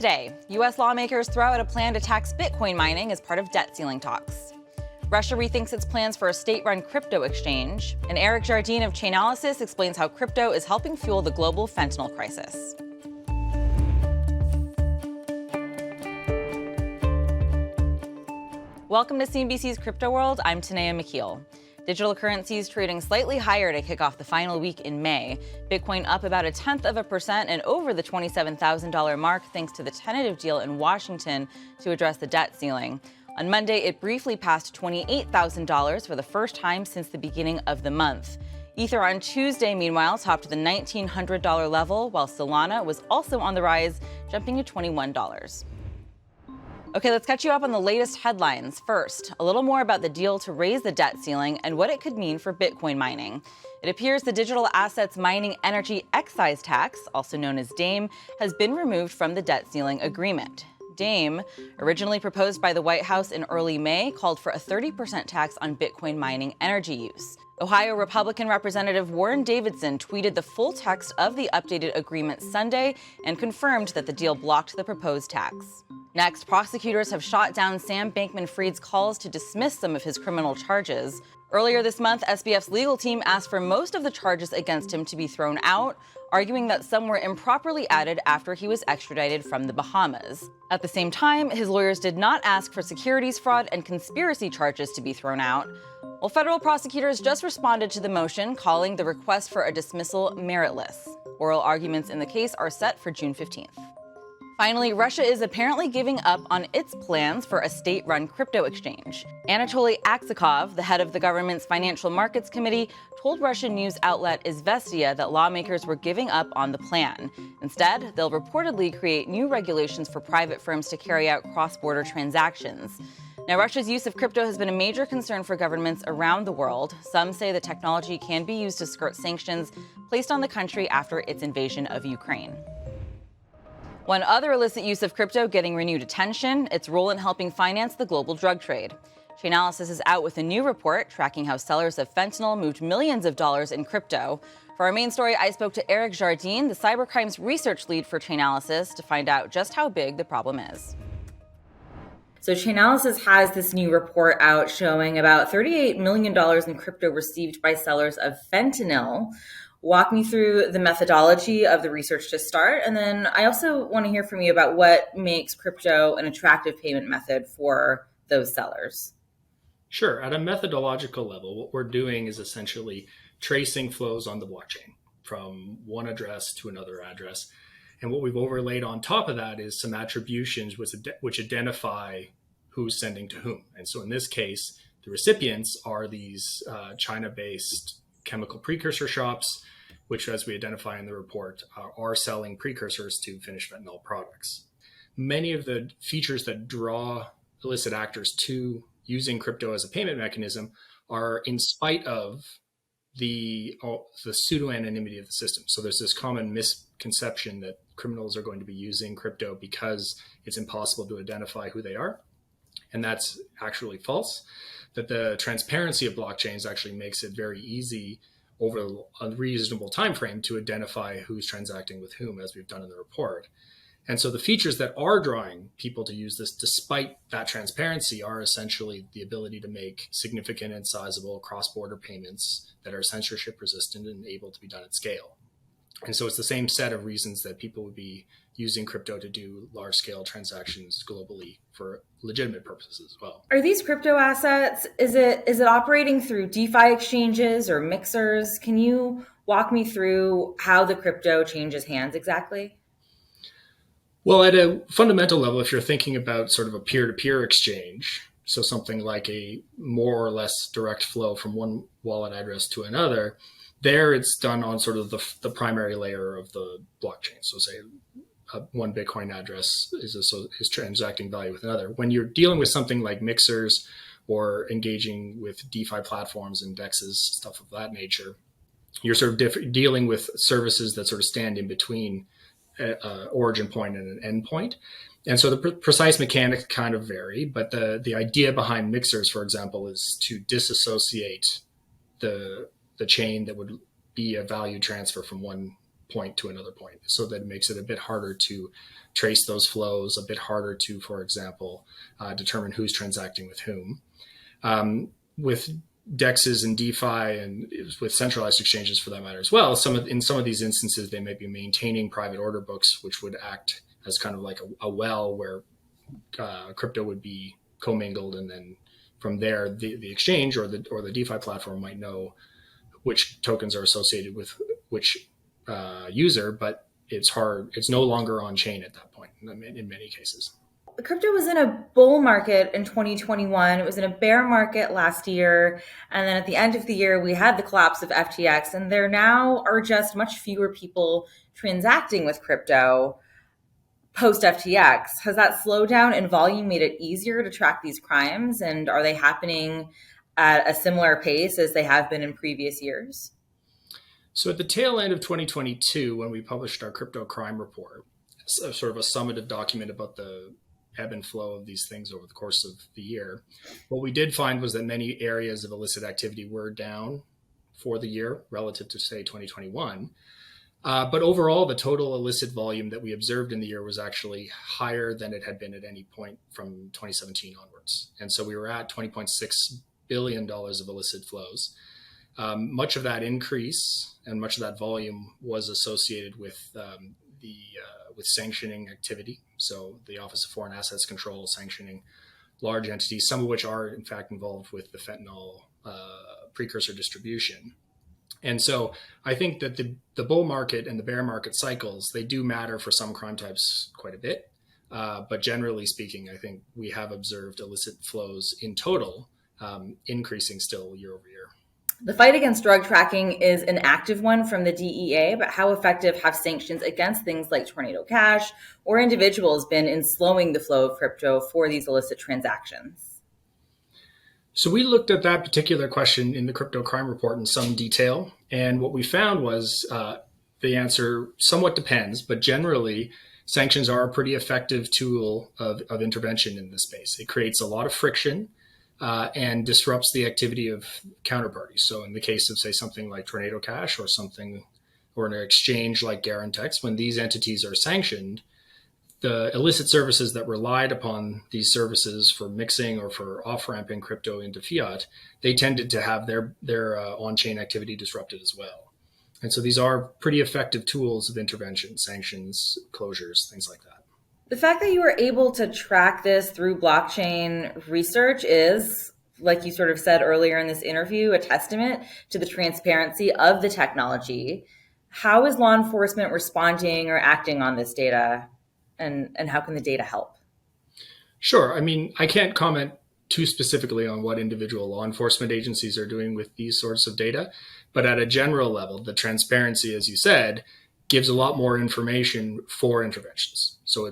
Today, U.S. lawmakers throw out a plan to tax Bitcoin mining as part of debt ceiling talks. Russia rethinks its plans for a state-run crypto exchange. And Jardine of Chainalysis explains how crypto is helping fuel the global fentanyl crisis. Welcome to CNBC's Crypto World. I'm Tanea McKeel. Digital currencies trading slightly higher to kick off the final week in May. Bitcoin up about 0.1% and over the $27,000 mark thanks to the tentative deal in Washington to address the debt ceiling. On Monday, it briefly passed $28,000 for the first time since the beginning of the month. Ether on Tuesday, meanwhile, topped the $1,900 level, while Solana was also on the rise, jumping to $21. Okay, let's catch you up on the latest headlines. First, a little more about the deal to raise the debt ceiling and what it could mean for Bitcoin mining. It appears the Digital Assets Mining Energy Excise Tax, also known as DAME, has been removed from the debt ceiling agreement. DAME, originally proposed by the White House in early May, called for a 30% tax on Bitcoin mining energy use. Ohio Republican Representative Warren Davidson tweeted the full text of the updated agreement Sunday and confirmed that the deal blocked the proposed tax. Next, prosecutors have shot down Sam Bankman-Fried's calls to dismiss some of his criminal charges. Earlier this month, SBF's legal team asked for most of the charges against him to be thrown out, arguing that some were improperly added after he was extradited from the Bahamas. At the same time, his lawyers did not ask for securities fraud and conspiracy charges to be thrown out. Well, federal prosecutors just responded to the motion, calling the request for a dismissal meritless. Oral arguments in the case are set for June 15th. Finally, Russia is apparently giving up on its plans for a state-run crypto exchange. Anatoly Aksakov, the head of the government's Financial Markets Committee, told Russian news outlet Izvestia that lawmakers were giving up on the plan. Instead, they'll reportedly create new regulations for private firms to carry out cross-border transactions. Now, Russia's use of crypto has been a major concern for governments around the world. Some say the technology can be used to skirt sanctions placed on the country after its invasion of Ukraine. One other illicit use of crypto getting renewed attention, its role in helping finance the global drug trade. Chainalysis is out with a new report tracking how sellers of fentanyl moved millions of dollars in crypto. For our main story, I spoke to Jardine, the cybercrimes research lead for Chainalysis, to find out just how big the problem is. So Chainalysis has this new report out showing about $38 million in crypto received by sellers of fentanyl. Walk me through the methodology of the research to start. And then I also want to hear from you about what makes crypto an attractive payment method for those sellers. Sure. At a methodological level, what we're doing is essentially tracing flows on the blockchain from one address to another address. And what we've overlaid on top of that is some attributions which identify who's sending to whom. And so in this case, the recipients are these China-based chemical precursor shops, which, as we identify in the report, are selling precursors to finished fentanyl products. Many of the features that draw illicit actors to using crypto as a payment mechanism are in spite of the pseudo-anonymity of the system. So there's this common misconception that criminals are going to be using crypto because it's impossible to identify who they are. And that's actually false. That the transparency of blockchains actually makes it very easy over a reasonable time frame to identify who's transacting with whom, as we've done in the report. And so the features that are drawing people to use this despite that transparency are essentially the ability to make significant and sizable cross-border payments that are censorship resistant and able to be done at scale. And so it's the same set of reasons that people would be using crypto to do large-scale transactions globally for legitimate purposes as well. Are these crypto assets, is it operating through DeFi exchanges or mixers? Can you walk me through how the crypto changes hands exactly? Well, at a fundamental level, if you're thinking about sort of a peer-to-peer exchange, so something like a more or less direct flow from one wallet address to another, there it's done on sort of the primary layer of the blockchain. So say one Bitcoin address is transacting value with another. When you're dealing with something like mixers or engaging with DeFi platforms and DEXs, stuff of that nature, you're sort of dealing with services that sort of stand in between an origin point and an end point. And so the precise mechanics kind of vary, but the idea behind mixers, for example, is to disassociate the chain that would be a value transfer from one point to another point. So that makes it a bit harder to trace those flows, a bit harder to, for example, determine who's transacting with whom. With DEXs and DeFi and with centralized exchanges for that matter as well, in some of these instances, they may be maintaining private order books, which would act as kind of like a well where crypto would be commingled, and then from there, the exchange or the DeFi platform might know which tokens are associated with which user, but it's no longer on chain at that point in many cases. Crypto was in a bull market in 2021. It was in a bear market last year. And then at the end of the year, we had the collapse of FTX, and there now are just much fewer people transacting with crypto post FTX. Has that slowdown in volume made it easier to track these crimes? And are they happening at a similar pace as they have been in previous years? So at the tail end of 2022, when we published our crypto crime report, sort of a summative document about the ebb and flow of these things over the course of the year, what we did find was that many areas of illicit activity were down for the year relative to, say, 2021. But overall, the total illicit volume that we observed in the year was actually higher than it had been at any point from 2017 onwards. And so we were at $20.6 billion of illicit flows. Much of that increase and much of that volume was associated with with sanctioning activity. So the Office of Foreign Assets Control sanctioning large entities, some of which are in fact involved with the fentanyl precursor distribution. And so I think that the bull market and the bear market cycles, they do matter for some crime types quite a bit. But generally speaking, I think we have observed illicit flows in total increasing still year over year. The fight against drug tracking is an active one from the DEA, but how effective have sanctions against things like Tornado Cash or individuals been in slowing the flow of crypto for these illicit transactions? So we looked at that particular question in the crypto crime report in some detail. And what we found was the answer somewhat depends, but generally sanctions are a pretty effective tool of intervention in this space. It creates a lot of friction and disrupts the activity of counterparties. So in the case of, say, something like Tornado Cash or an exchange like Garantex, when these entities are sanctioned, the illicit services that relied upon these services for mixing or for off-ramping crypto into fiat, they tended to have their on-chain activity disrupted as well. And so these are pretty effective tools of intervention, sanctions, closures, things like that. The fact that you were able to track this through blockchain research is, like you sort of said earlier in this interview, a testament to the transparency of the technology. How is law enforcement responding or acting on this data, and how can the data help? Sure. I mean, I can't comment too specifically on what individual law enforcement agencies are doing with these sorts of data, but at a general level, the transparency, as you said, gives a lot more information for interventions. So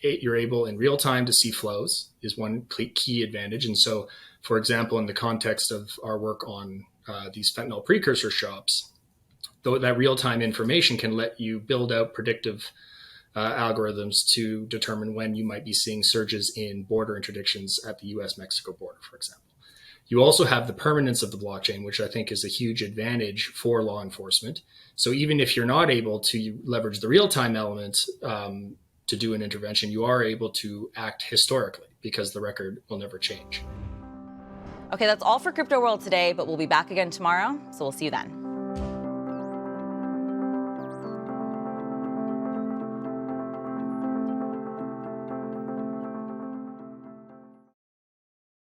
you're able in real time to see flows is one key advantage. And so, for example, in the context of our work on these fentanyl precursor shops, though that real time information can let you build out predictive algorithms to determine when you might be seeing surges in border interdictions at the US-Mexico border, for example. You also have the permanence of the blockchain, which I think is a huge advantage for law enforcement. So even if you're not able to leverage the real-time elements to do an intervention, you are able to act historically because the record will never change. Okay, that's all for Crypto World today, but we'll be back again tomorrow, so we'll see you then.